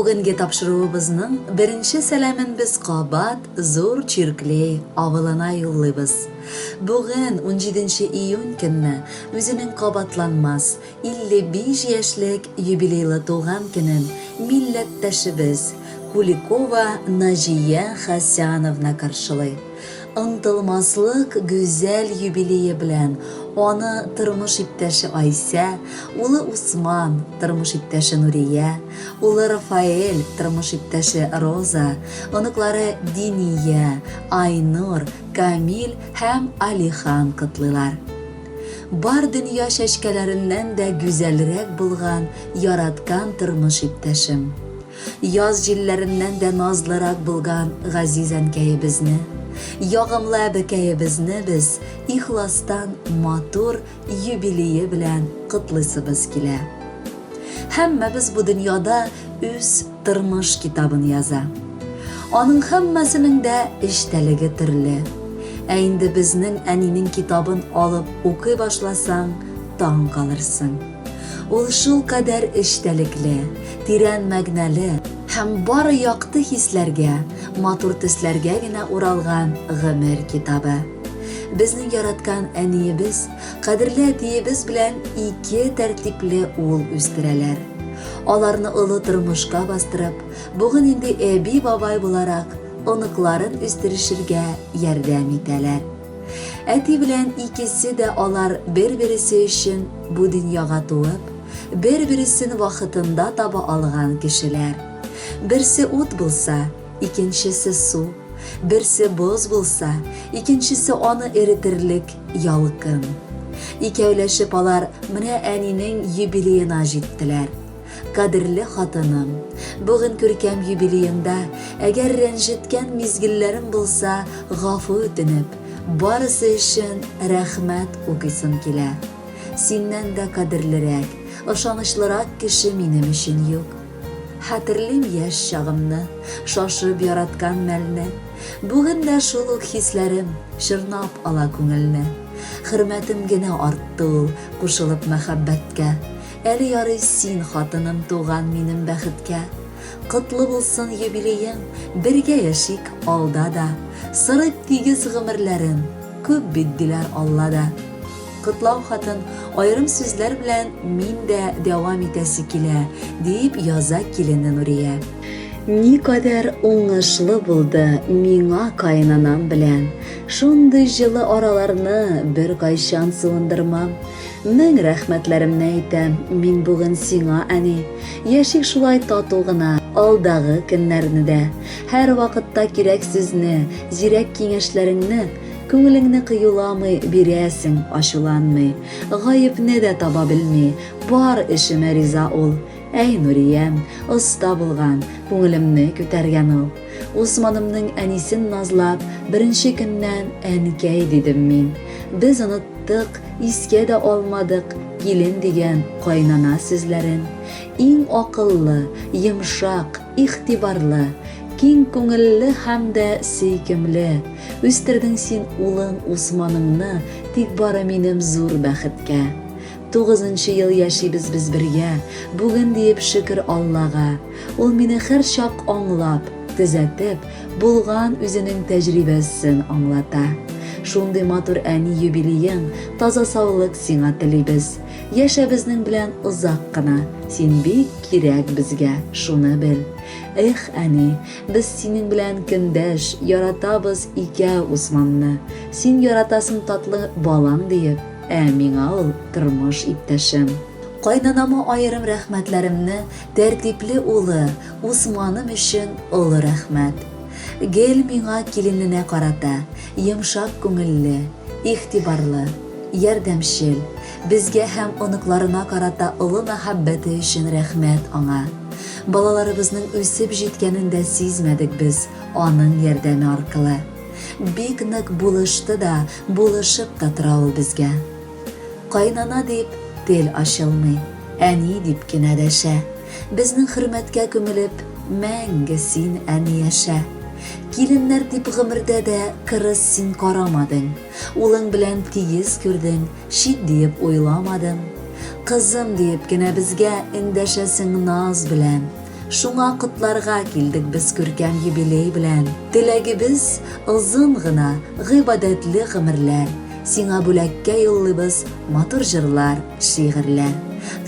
Бүгенге тапшыруыбызның беренче сәламен біз Кабат зур Чирклей авылына юллыйбыз. Бүген 17 июнь көнне үзенең кабатланмас 55 яшьлек юбилейлы туган көнен милләттәшебез Куликова Наҗия Хәсәновна каршылый. Ынтылмаслык гүзәл юбилее белән аны тормыш иптәше Айса, улы Усман, тормыш иптәше Нурия, улы Рафаэль, тормыш иптәше Роза, оныклары Диния, Айнур, Камил һәм Алихан котлыйлар. Бар дөнья чәчкәләреннән дә гүзәлрәк булган яраткан тормыш иптәшем. Яз җилләреннән дә назлырак булган газиз әнкәебезне, ягымлы әбекәебезне без ихластан матур юбилее белән котлыйсыбыз килә. Һәммәбез бу дөньяда үз тормыш китабын яза. Аның һәммәсенең дә эчтәлеге төрле. Ә инде безнең әнинең китабын алып укый башласаң, таң калырсың. Ул шул кадәр эчтәлекле, тирән мәгънәле һәм бары якты хисләргә, матур төсләргә генә уралган гомер китабы. Безнең яраткан әниебез, кадерле әтиебез белән 2 тәртипле ул үстерәләр. Аларны олы тормышка бастырып, бүген инде әби бабай буларак оныкларын үстерешергә ярдәм итәләр. Әти белән икесе дә алар бер-берсе өчен бу дөньяга туып, бер-берсен вакытында таба алган кешеләр. Берсе ут булса, икенчесе су, берсе боз булса, икенчесе аны эретерлек ялкын. Икәүләшеп алар менә әнинең юбилеена җиттеләр. Кадерле хатыным, бүген күркәм юбилеенда, әгәр рәнҗеткән мизгелләрем булса, гафу үтенеп, барысы өчен рәхмәт укыйсым килә. Синнән дә кадерлерәк, ышанычлырак кеше минем өчен юк. Хәтерлим яшь чагымны, шашып яраткан мәлне. Бүген дә шул ук хисләрем чорнап ала күңелне. Хөрмәтем генә артты ул, кушылып мәхәббәткә. Әле ярый син, хатыным, туган минем бәхеткә. Котлы булсын юбилеең, бергә яшик алда да. Сырып тигез гомерләрен, күп бит диләр Аллада. Котлау хатын айрым сүзләр белән мин дә дәвам итәсе килә, дип яза килене Нурия. Никадәр уңышлы булды миңа кайнанам белән. Шундый җылы араларны бер кайчан суындырмам. Мең рәхмәтләремне әйтәм мин бүген сиңа, әни. Яшик шулай тату гына алдагы көннәрне дә. Һәр вакытта кирәк сүзне, зирәк киңәшләреңне күңелеңне кыюламый бирәсең, ачуланмый. Гаепне дә таба белми, бар эшемә риза ул. Әй Нуриям, оста булган, күңелемне күтәргән ул. Усманымның әнисен назлап, беренче көннән әнкәй дидем мин. Без оныттык, искә дә алмадык, килен дигән кайнана сүзләрен. Иң акыллы, йомшак, игътибарлы, киң күңелле һәм дә сөйкемле. Үстердең син улың Усманыңны, тик бары минем зур бәхеткә. 9 ел яшибез без бергә, бүген диеп шөкер Аллага. Ул мине һәр чак аңлап, төзәтеп, булган үзенең тәҗрибәсен аңлата. Шундый матур әни юбилеең, таза саулык сиңа телибез. Яшәбезнең белән озак кына, син бик кирәк безгә, шуны бел. Эх, әни, без синең белән көндәш, яратабыз икәү Усманны. Син яратасың татлы балаң диеп, ә миңа ул тормыш иптәшем. Кайнанама айрым рәхмәтләремне тәртипле улы Усманым өчен олы рәхмәт. Гел миңа килененә карата, йомшак күңелле, игътибарлы, ярдәмчел, безгә һәм оныкларына карата олы мәхәббәте өчен рәхмәт аңа. Балаларыбызның үсеп җиткәнен дә сизмәдек без аның ярдәме аркылы. Бик нык булышты да, булышып та тора ул безгә. Кайнана дип тел ачылмый, әни дип кенә дәшә. Безнең хөрмәткә күмелеп, мәңге син әни яшә. Киленнәр дип гомердә дә кырыс син карамадың. Улың белән тигез күрдең, шит диеп уйламадың. Кызым диеп кенә безгә эндәшәсең наз белән. Шуңа котларга килдек без күркәм юбилей белән. Теләгебез озын гына, гыйбадәтле гомерләр. Сиңа бүләккә юллыйбыз матур җырлар, шигырьләр.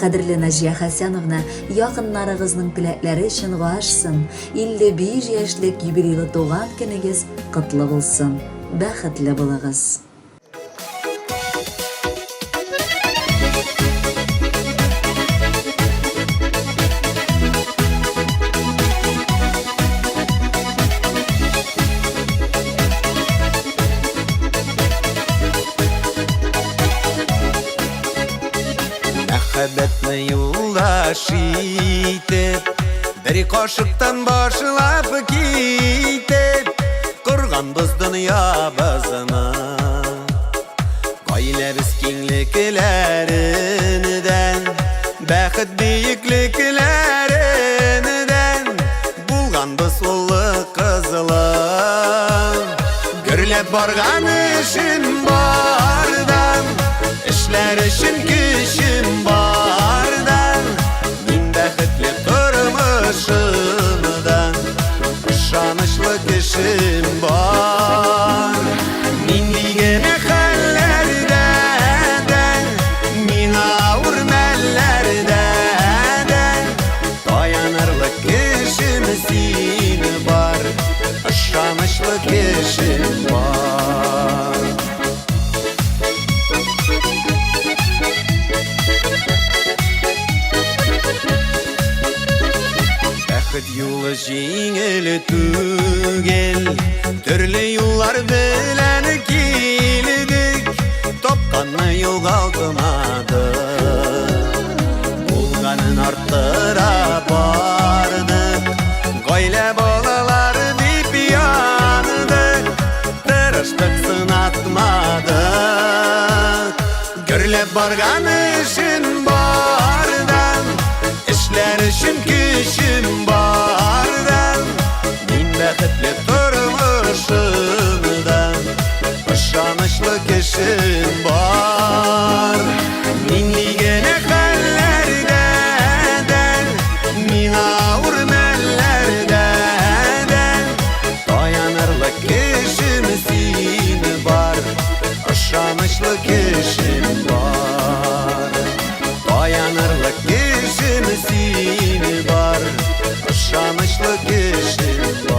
Кадерле Наҗия Хәсәновна, якыннарыгызның теләкләре өчен гашсын. 55 яшьлек юбилейлы туган көнегез котлы булсын. Бәхетле булыгыз. Мәхәббәтне юлдаш итеп, бер кашыктан башлап китеп, корганбыз дөньябызны. Гаиләбез киңлекләреннән, бәхет биеклекләреннән, булганбыз улы кызлы. Гөрләп барган эшем бардан, эшләр өчен көчем бардан, мин бәхетле тормышымдан, ышанычлы кешем бар. Мин дигән хәлләрдән, мин авыр мәлләрдән, таянырлык кешем син бар, ышанычлы кешем бар. Бәхет юлы җиңел түгел, төрле юллар белән килдек, тапканны югалтмадык, булганын арттыра бардык, гаилә балалар дип яндык, тырыштык сынатмадык. Гөрләп барган эшем бардан, эшләр өчен көчем бардан, мин бәхетле тормышымдан, ышанычлы кешем бар. Мин дигән хәлләрдән, мин авыр мәлләрдән, таянырлык кешем син бар, ышанычлы кешем бар. Таянырлык кешем син бар, ышанычлы кешем бар.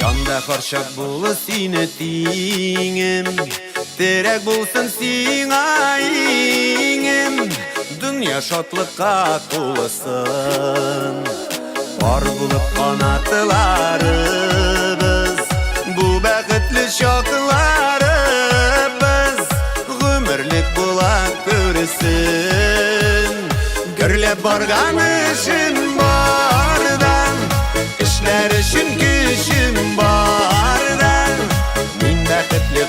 Янда харчак булы сине тиңем, терәк булсын сиңа иңем, дөнья шатлыкка тулысын. Бар булып канатларыбыз, бу бәхетле чакларыбыз, гомерлек була күрсен. Гөрләп барган эшем бардан, эшләр өчен көчем бардан, мин бәхетле